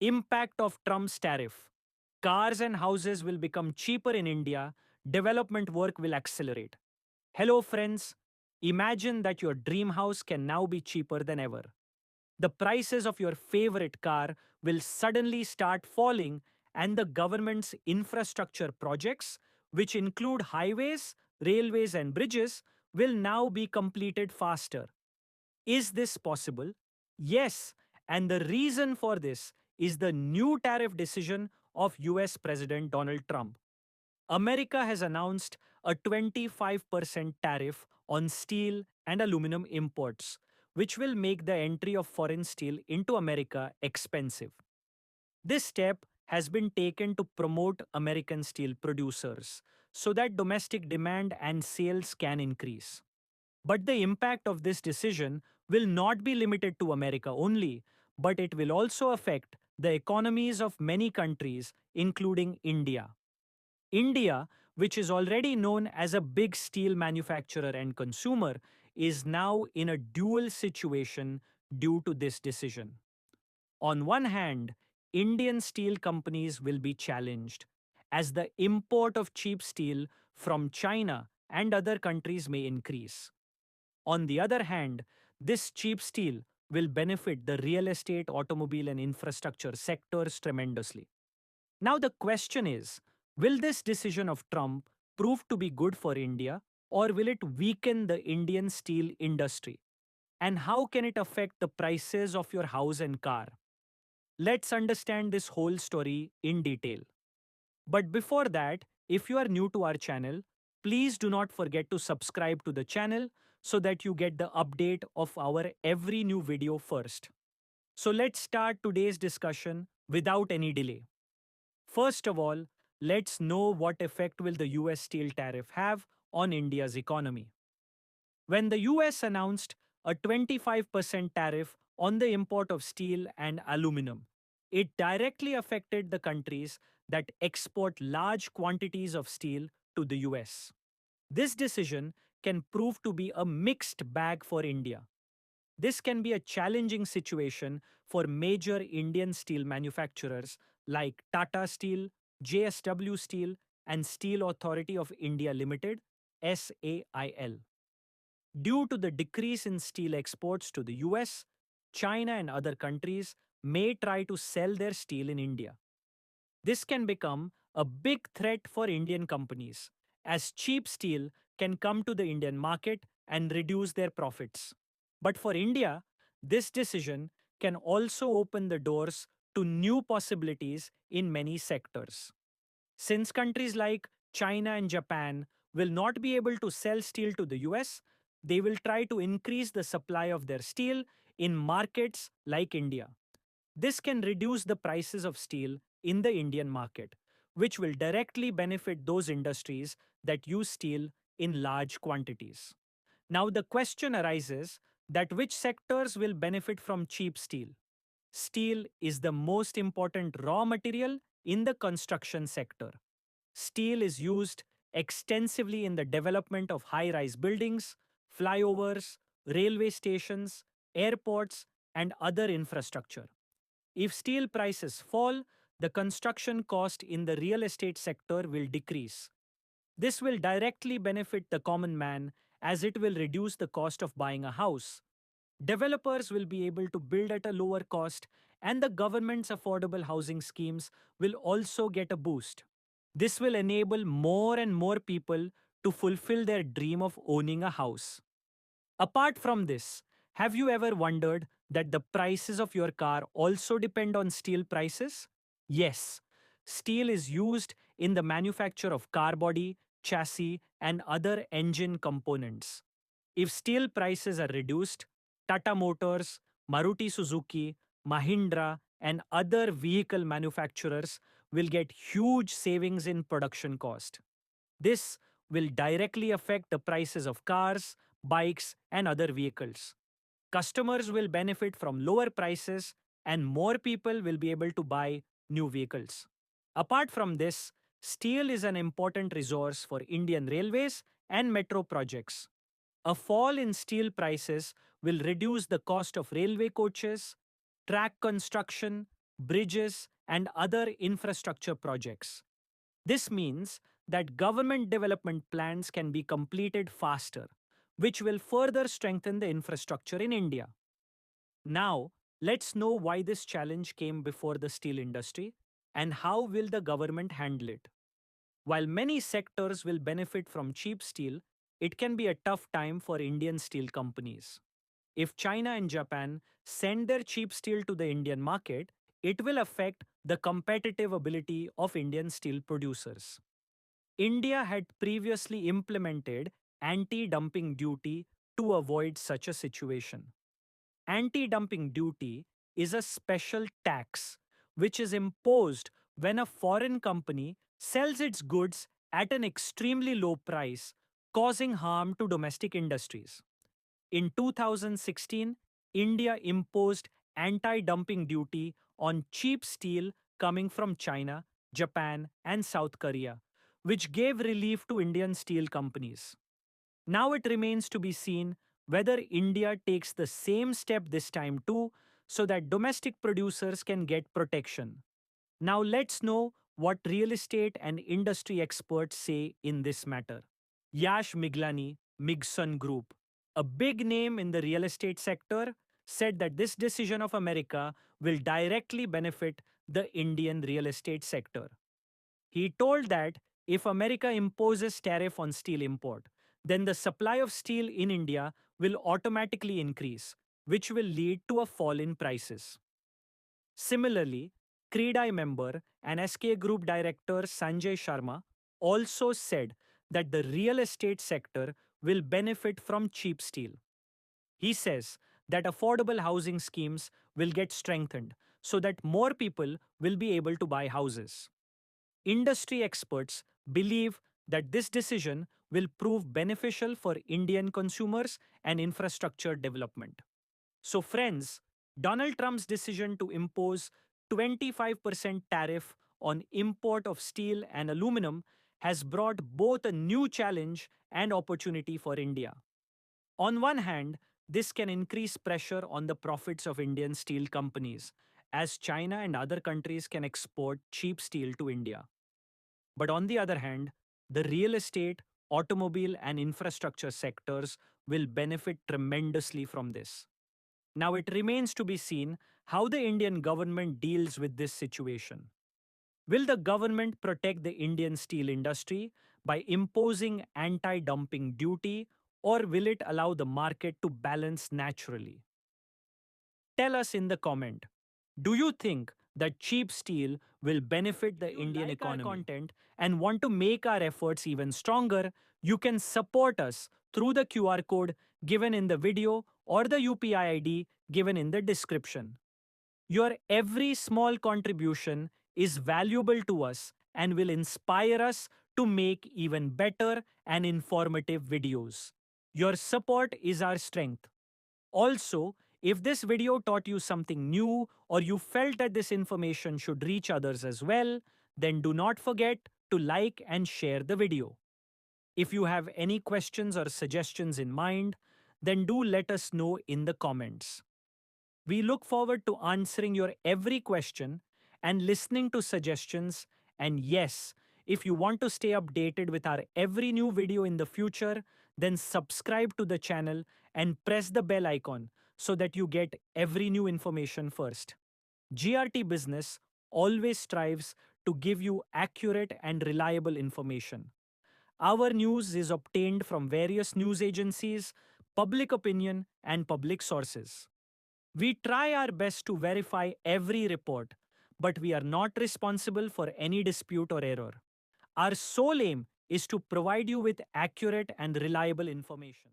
Impact of Trump's tariff. Cars and houses will become cheaper in India. Development work will accelerate. Hello, friends. Imagine that your dream house can now be cheaper than ever. The prices of your favorite car will suddenly start falling, and the government's infrastructure projects, which include highways, railways, and bridges, will now be completed faster. Is this possible? Yes, and the reason for this is the new tariff decision of US President Donald Trump. America has announced a 25% tariff on steel and aluminum imports, which will make the entry of foreign steel into America expensive. This step has been taken to promote American steel producers so that domestic demand and sales can increase. But the impact of this decision will not be limited to America only, but it will also affect the economies of many countries, including India. India, which is already known as a big steel manufacturer and consumer, is now in a dual situation due to this decision. On one hand, Indian steel companies will be challenged, as the import of cheap steel from China and other countries may increase. On the other hand, this cheap steel will benefit the real estate, automobile, and infrastructure sectors tremendously. Now, the question is, will this decision of Trump prove to be good for India, or will it weaken the Indian steel industry? And how can it affect the prices of your house and car? Let's understand this whole story in detail. But before that, if you are new to our channel, please do not forget to subscribe to the channel so that you get the update of our every new video first. So let's start today's discussion without any delay. First of all, let's know what effect will the US steel tariff have on India's economy. When the US announced a 25% tariff on the import of steel and aluminum, it directly affected the countries that export large quantities of steel to the US. This decision can prove to be a mixed bag for India. This can be a challenging situation for major Indian steel manufacturers like Tata Steel, JSW Steel, and Steel Authority of India Limited, SAIL. Due to the decrease in steel exports to the US, China and other countries may try to sell their steel in India. This can become a big threat for Indian companies, as cheap steel can come to the Indian market and reduce their profits. But for India, this decision can also open the doors to new possibilities in many sectors. Since countries like China and Japan will not be able to sell steel to the US, they will try to increase the supply of their steel in markets like India. This can reduce the prices of steel in the Indian market, which will directly benefit those industries that use steel in large quantities. Now, the question arises that which sectors will benefit from cheap steel? Steel is the most important raw material in the construction sector. Steel is used extensively in the development of high rise buildings, flyovers, railway stations, airports, and other infrastructure. If steel prices fall, the construction cost in the real estate sector will decrease. This will directly benefit the common man as it will reduce the cost of buying a house. Developers will be able to build at a lower cost, and the government's affordable housing schemes will also get a boost. This will enable more and more people to fulfill their dream of owning a house. Apart from this, have you ever wondered that the prices of your car also depend on steel prices? Yes, steel is used in the manufacture of car body, chassis, and other engine components. If steel prices are reduced, Tata Motors, Maruti Suzuki, Mahindra, and other vehicle manufacturers will get huge savings in production cost. This will directly affect the prices of cars, bikes, and other vehicles. Customers will benefit from lower prices, and more people will be able to buy new vehicles. Apart from this, steel is an important resource for Indian railways and metro projects. A fall in steel prices will reduce the cost of railway coaches, track construction, bridges, and other infrastructure projects. This means that government development plans can be completed faster, which will further strengthen the infrastructure in India. Now, let's know why this challenge came before the steel industry and how will the government handle it. While many sectors will benefit from cheap steel, it can be a tough time for Indian steel companies. If China and Japan send their cheap steel to the Indian market, it will affect the competitive ability of Indian steel producers. India had previously implemented anti dumping duty to avoid such a situation. Anti dumping duty is a special tax which is imposed when a foreign company sells its goods at an extremely low price, causing harm to domestic industries. In 2016, India imposed anti dumping duty on cheap steel coming from China, Japan, and South Korea, which gave relief to Indian steel companies. Now it remains to be seen whether India takes the same step this time too, so that domestic producers can get protection. Now let's know what real estate and industry experts say in this matter. Yash Miglani, Migson Group, a big name in the real estate sector, said that this decision of America will directly benefit the Indian real estate sector. He told that if America imposes tariff on steel import, then the supply of steel in India will automatically increase, which will lead to a fall in prices. Similarly, CREDAI member and SK Group director Sanjay Sharma also said that the real estate sector will benefit from cheap steel. He says that affordable housing schemes will get strengthened so that more people will be able to buy houses. Industry experts believe that this decision will prove beneficial for Indian consumers and infrastructure development. So, friends, Donald Trump's decision to impose 25% tariff on import of steel and aluminum has brought both a new challenge and opportunity for India. On one hand, this can increase pressure on the profits of Indian steel companies, as China and other countries can export cheap steel to India. But on the other hand, the real estate, automobile, and infrastructure sectors will benefit tremendously from this. Now it remains to be seen how the Indian government deals with this situation. Will the government protect the Indian steel industry by imposing anti dumping duty, or will it allow the market to balance naturally? Tell us in the comment. Do you think that cheap steel will benefit the Indian economy? Content and want to make our efforts even stronger, you can support us through the QR code given in the video or the UPI ID given in the description. Your every small contribution is valuable to us and will inspire us to make even better and informative videos. Your support is our strength. Also, if this video taught you something new or you felt that this information should reach others as well, then do not forget to like and share the video. If you have any questions or suggestions in mind, then do let us know in the comments. We look forward to answering your every question and listening to suggestions. And yes, if you want to stay updated with our every new video in the future, then subscribe to the channel and press the bell icon so that you get every new information first. GRT Business always strives to give you accurate and reliable information. Our news is obtained from various news agencies, public opinion, and public sources. We try our best to verify every report, but we are not responsible for any dispute or error. Our sole aim is to provide you with accurate and reliable information.